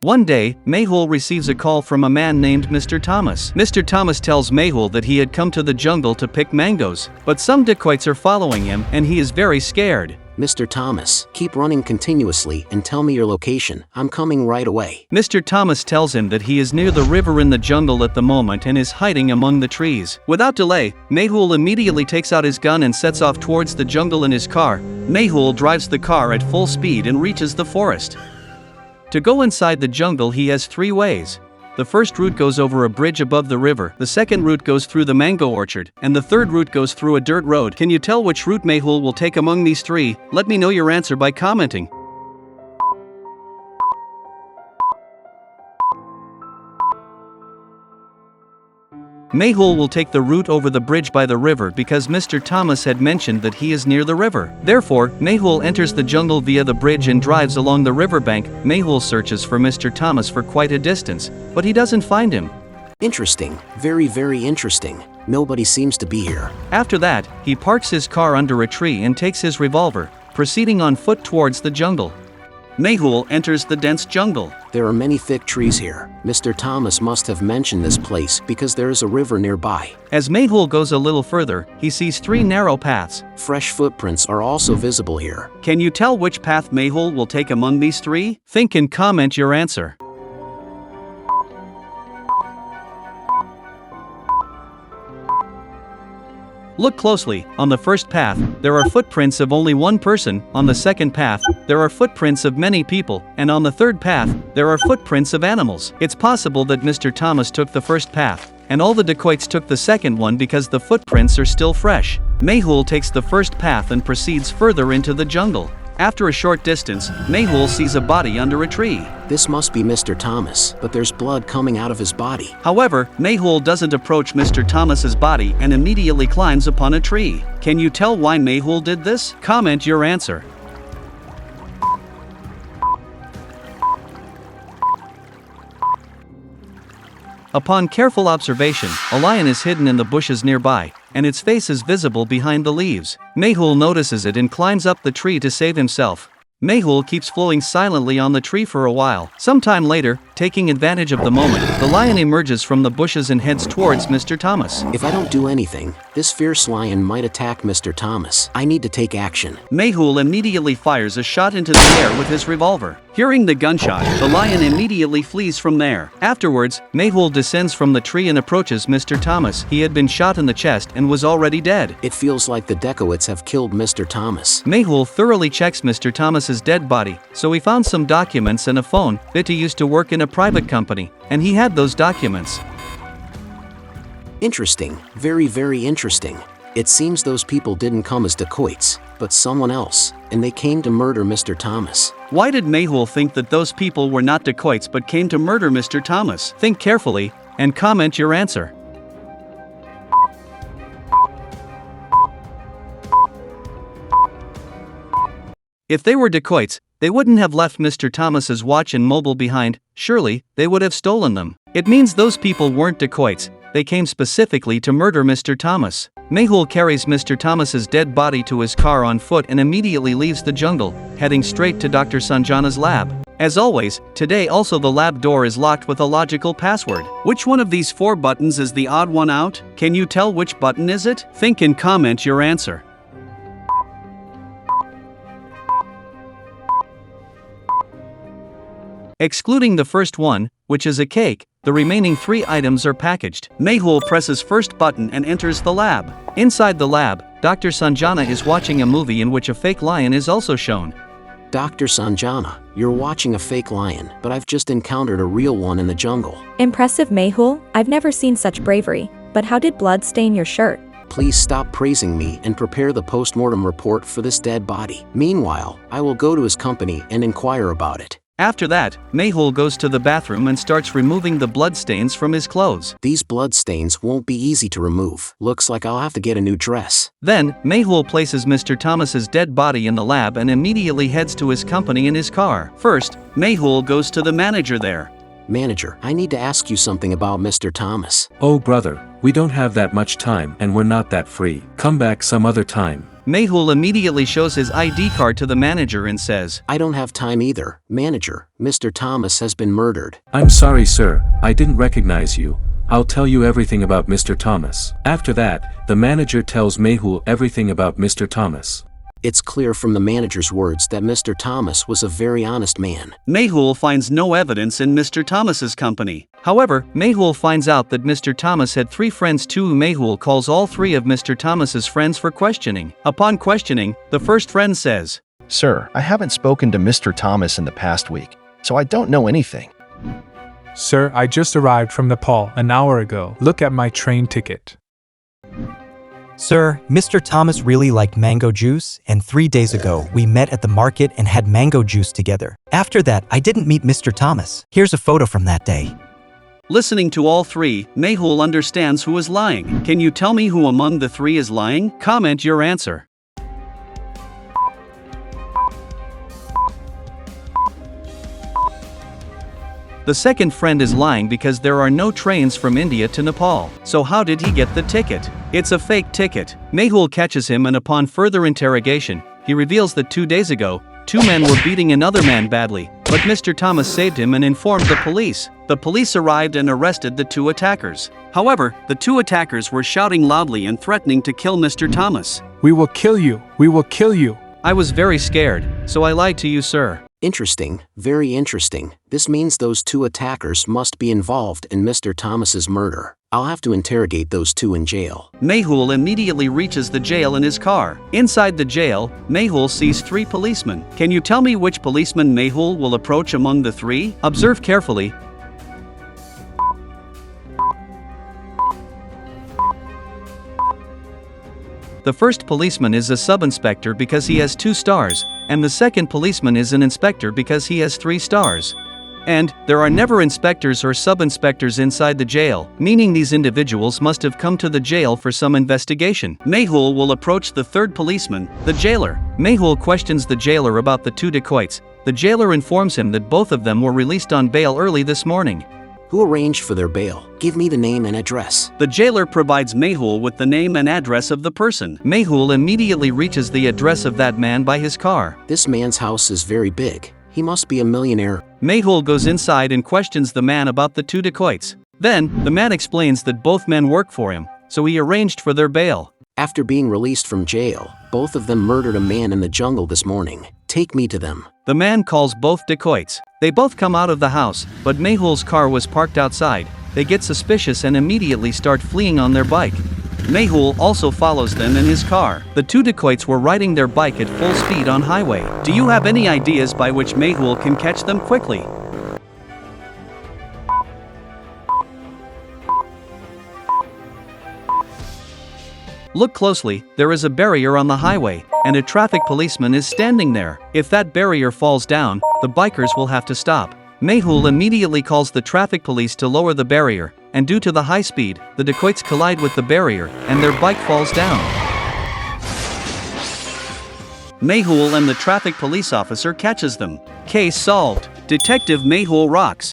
One day, Mehul receives a call from a man named Mr. Thomas. Mr. Thomas tells Mehul that he had come to the jungle to pick mangoes, but some dacoits are following him and he is very scared. Mr. Thomas, keep running continuously and tell me your location. I'm coming right away. Mr. Thomas tells him that he is near the river in the jungle at the moment and is hiding among the trees. Without delay, Mehul immediately takes out his gun and sets off towards the jungle in his car. Mehul drives the car at full speed and reaches the forest. To go inside the jungle he has 3 ways. The first route goes over a bridge above the river, the second route goes through the mango orchard, and the third route goes through a dirt road. Can you tell which route Mehul will take among these 3? Let me know your answer by commenting. Mehul will take the route over the bridge by the river because Mr. Thomas had mentioned that he is near the river. Therefore, Mehul enters the jungle via the bridge and drives along the riverbank. Mehul searches for Mr. Thomas for quite a distance, but he doesn't find him. Interesting, very interesting. Nobody seems to be here. After that, he parks his car under a tree and takes his revolver, proceeding on foot towards the jungle. Mehul enters the dense jungle. There are many thick trees here. Mr. Thomas must have mentioned this place because there is a river nearby. As Mehul goes a little further, he sees 3 narrow paths. Fresh footprints are also visible here. Can you tell which path Mehul will take among these 3? Think and comment your answer. Look closely. On the first path, there are footprints of only one person, on the second path, there are footprints of many people, and on the third path, there are footprints of animals. It's possible that Mr. Thomas took the first path, and all the dacoits took the second one because the footprints are still fresh. Mehul takes the first path and proceeds further into the jungle. After a short distance, Mehul sees a body under a tree. This must be Mr. Thomas, but there's blood coming out of his body. However, Mehul doesn't approach Mr. Thomas's body and immediately climbs upon a tree. Can you tell why Mehul did this? Comment your answer. Upon careful observation, a lion is hidden in the bushes nearby, and its face is visible behind the leaves. Mehul notices it and climbs up the tree to save himself. Mehul keeps flowing silently on the tree for a while. Sometime later, taking advantage of the moment, the lion emerges from the bushes and heads towards Mr. Thomas. If I don't do anything, this fierce lion might attack Mr. Thomas. I need to take action. Mehul immediately fires a shot into the air with his revolver. Hearing the gunshot, the lion immediately flees from there. Afterwards, Mehul descends from the tree and approaches Mr. Thomas. He had been shot in the chest and was already dead. It feels like the dacoits have killed Mr. Thomas. Mehul thoroughly checks Mr. Thomas's dead body, so he found some documents and a phone. He used to work in a private company, and he had those documents. Interesting, very interesting. It seems those people didn't come as dacoits, but someone else, and they came to murder Mr. Thomas. Why did Mehul think that those people were not dacoits but came to murder Mr. Thomas? Think carefully, and comment your answer. If they were dacoits, they wouldn't have left Mr. Thomas's watch and mobile behind. Surely, they would have stolen them. It means those people weren't dacoits, they came specifically to murder Mr. Thomas. Mehul carries Mr. Thomas's dead body to his car on foot and immediately leaves the jungle, heading straight to Dr. Sanjana's lab. As always, today also the lab door is locked with a logical password. Which one of these 4 buttons is the odd one out? Can you tell which button is it? Think and comment your answer. Excluding the first one, which is a cake, the remaining 3 items are packaged. Mehul presses first button and enters the lab. Inside the lab, Dr. Sanjana is watching a movie in which a fake lion is also shown. Dr. Sanjana, you're watching a fake lion, but I've just encountered a real one in the jungle. Impressive, Mehul. I've never seen such bravery. But how did blood stain your shirt? Please stop praising me and prepare the post-mortem report for this dead body. Meanwhile, I will go to his company and inquire about it. After that, Mehul goes to the bathroom and starts removing the bloodstains from his clothes. These bloodstains won't be easy to remove. Looks like I'll have to get a new dress. Then, Mehul places Mr. Thomas's dead body in the lab and immediately heads to his company in his car. First, Mehul goes to the manager there. Manager, I need to ask you something about Mr. Thomas. Oh brother, we don't have that much time and we're not that free. Come back some other time. Mehul immediately shows his ID card to the manager and says, I don't have time either, manager. Mr. Thomas has been murdered. I'm sorry, sir, I didn't recognize you. I'll tell you everything about Mr. Thomas. After that, the manager tells Mehul everything about Mr. Thomas. It's clear from the manager's words that Mr. Thomas was a very honest man. Mehul finds no evidence in Mr. Thomas's company. However, Mehul finds out that Mr. Thomas had 3 friends too. Mehul calls all 3 of Mr. Thomas's friends for questioning. Upon questioning, the first friend says, Sir, I haven't spoken to Mr. Thomas in the past week, so I don't know anything. Sir, I just arrived from Nepal an hour ago. Look at my train ticket. Sir, Mr. Thomas really liked mango juice, and 3 days ago, we met at the market and had mango juice together. After that, I didn't meet Mr. Thomas. Here's a photo from that day. Listening to all 3, Mehul understands who is lying. Can you tell me who among the 3 is lying? Comment your answer. The second friend is lying because there are no trains from India to Nepal. So how did he get the ticket? It's a fake ticket. Mehul catches him, and upon further interrogation, he reveals that 2 days ago, 2 men were beating another man badly, but Mr. Thomas saved him and informed the police. The police arrived and arrested the 2 attackers. However, the 2 attackers were shouting loudly and threatening to kill Mr. Thomas. We will kill you. We will kill you. I was very scared, so I lied to you, sir. Interesting, very interesting. This means those 2 attackers must be involved in Mr. Thomas's murder. I'll have to interrogate those 2 in jail. Mehul immediately reaches the jail in his car. Inside the jail, Mehul sees 3 policemen. Can you tell me which policeman Mehul will approach among the 3? Observe carefully. The first policeman is a sub-inspector because he has 2 stars, and the second policeman is an inspector because he has 3 stars. And there are never inspectors or sub-inspectors inside the jail, meaning these individuals must have come to the jail for some investigation. Mehul will approach the third policeman, the jailer. Mehul questions the jailer about the 2 dacoits. The jailer informs him that both of them were released on bail early this morning. Who arranged for their bail? Give me the name and address. The jailer provides Mehul with the name and address of the person. Mehul immediately reaches the address of that man by his car. This man's house is very big. He must be a millionaire. Mehul goes inside and questions the man about the 2 dacoits. Then, the man explains that both men work for him, so he arranged for their bail. After being released from jail, both of them murdered a man in the jungle this morning. Take me to them. The man calls both dacoits. They both come out of the house, but Mehul's car was parked outside. They get suspicious and immediately start fleeing on their bike. Mehul also follows them in his car. The 2 dacoits were riding their bike at full speed on highway. Do you have any ideas by which Mehul can catch them quickly? Look closely, there is a barrier on the highway, and a traffic policeman is standing there. If that barrier falls down, the bikers will have to stop. Mehul immediately calls the traffic police to lower the barrier, and due to the high speed, the dacoits collide with the barrier, and their bike falls down. Mehul and the traffic police officer catches them. Case solved. Detective Mehul rocks.